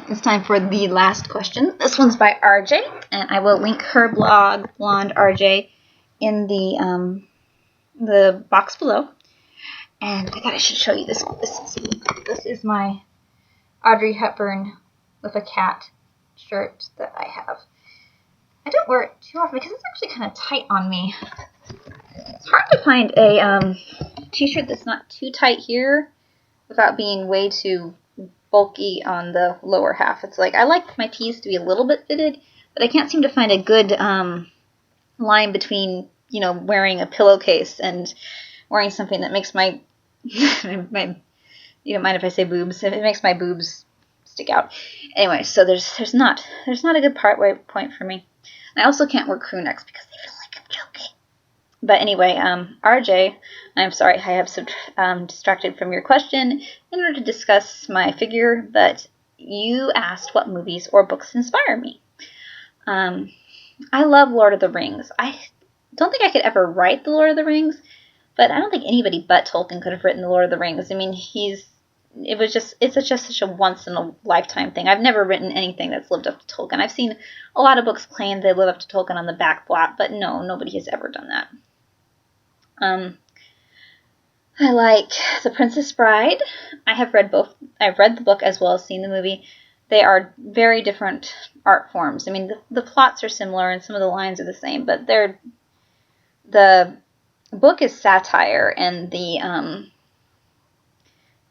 it's time for the last question. This one's by RJ, and I will link her blog, Blonde RJ, in the box below. And I thought I should show you this. This is my Audrey Hepburn with a cat shirt that I have. I don't wear it too often because it's actually kind of tight on me. It's hard to find a t-shirt that's not too tight here without being way too bulky on the lower half. It's like I like my tees to be a little bit fitted, but I can't seem to find a good line between, you know, wearing a pillowcase and wearing something that makes my my, you don't mind if I say boobs? If it makes my boobs stick out. Anyway, so there's not a good partway point for me. I also can't wear crew necks because they feel like I'm joking. But anyway, RJ, I'm sorry I have distracted from your question in order to discuss my figure, but you asked what movies or books inspire me. I love Lord of the Rings. I don't think I could ever write the Lord of the Rings, but I don't think anybody but Tolkien could have written the Lord of the Rings. I mean, it's just such a once-in-a-lifetime thing. I've never written anything that's lived up to Tolkien. I've seen a lot of books claim they live up to Tolkien on the back flap, but no, nobody has ever done that. I like The Princess Bride. I have read both. I've read the book as well as seen the movie. They are very different art forms. I mean, the plots are similar and some of the lines are the same, but the book is satire and the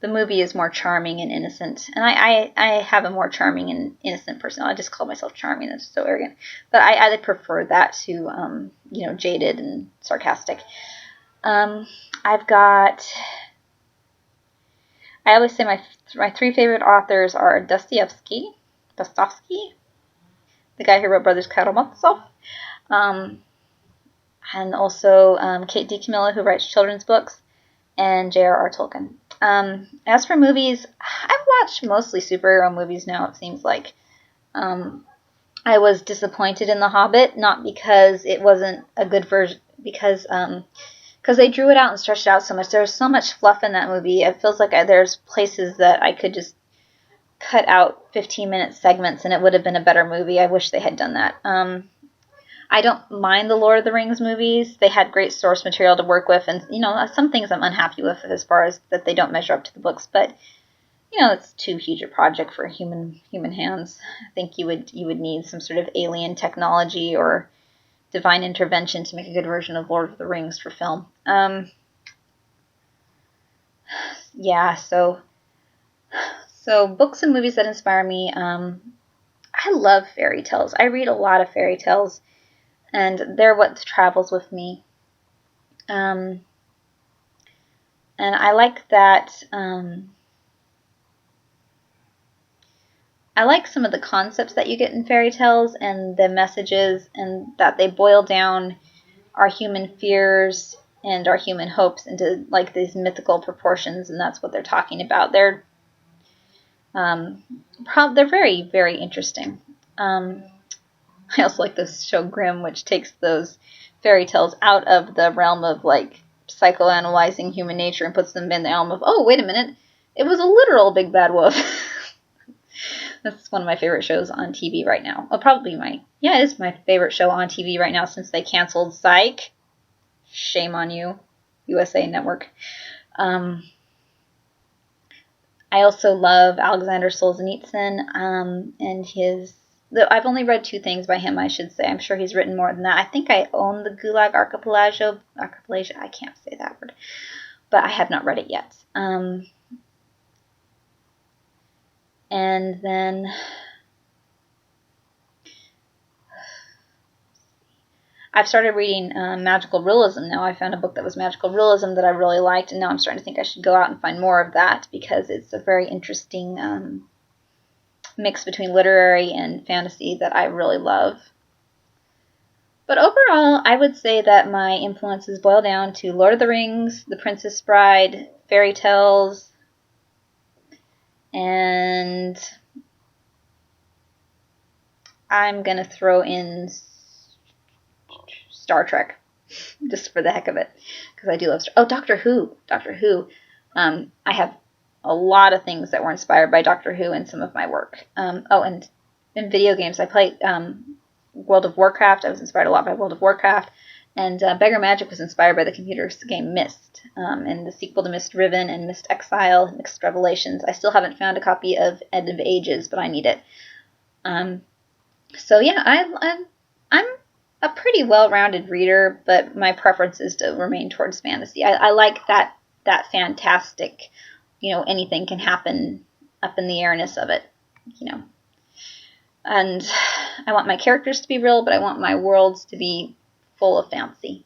movie is more charming and innocent. And I have a more charming and innocent person. I just call myself charming. That's so arrogant. But I prefer that to, jaded and sarcastic. I always say my three favorite authors are Dostoevsky, the guy who wrote Brothers Karamazov, and also Kate DiCamillo, who writes children's books, and J.R.R. Tolkien. As for movies, I've watched mostly superhero movies now, it seems like. I was disappointed in The Hobbit, not because it wasn't a good version, because they drew it out and stretched it out so much. There's so much fluff in that movie. It feels like there's places that I could just cut out 15-minute segments and it would have been a better movie. I wish they had done that. I don't mind the Lord of the Rings movies. They had great source material to work with, and some things I'm unhappy with as far as that they don't measure up to the books. But it's too huge a project for human hands. I think you would need some sort of alien technology or divine intervention to make a good version of Lord of the Rings for film. So books and movies that inspire me. I love fairy tales. I read a lot of fairy tales, and they're what travels with me. And I like that. I like some of the concepts that you get in fairy tales and the messages, and that they boil down our human fears and our human hopes into like these mythical proportions, and that's what they're talking about. They're very, very interesting. I also like this show Grimm, which takes those fairy tales out of the realm of like psychoanalyzing human nature and puts them in the realm of, oh, wait a minute, it was a literal big bad wolf. That's one of my favorite shows on TV right now. Well, probably it is my favorite show on TV right now since they canceled Psych. Shame on you, USA Network. I also love Alexander Solzhenitsyn and I've only read 2 things by him, I should say. I'm sure he's written more than that. I think I own the Gulag Archipelago. I can't say that word. But I have not read it yet. And then I've started reading magical realism now. I found a book that was magical realism that I really liked, and now I'm starting to think I should go out and find more of that because it's a very interesting mix between literary and fantasy that I really love. But overall, I would say that my influences boil down to Lord of the Rings, The Princess Bride, fairy tales, and I'm going to throw in Star Trek, just for the heck of it, because I do love Doctor Who. I have a lot of things that were inspired by Doctor Who in some of my work. Oh, and in video games, I played World of Warcraft. I was inspired a lot by World of Warcraft. And Beggar Magic was inspired by the computer game Myst, and the sequel to Myst Riven and Myst Exile, Mixed Revelations. I still haven't found a copy of End of Ages, but I need it. So yeah, I'm a pretty well-rounded reader, but my preference is to remain towards fantasy. I like that fantastic, anything can happen up in the airness of it, And I want my characters to be real, but I want my worlds to be full of fantasy.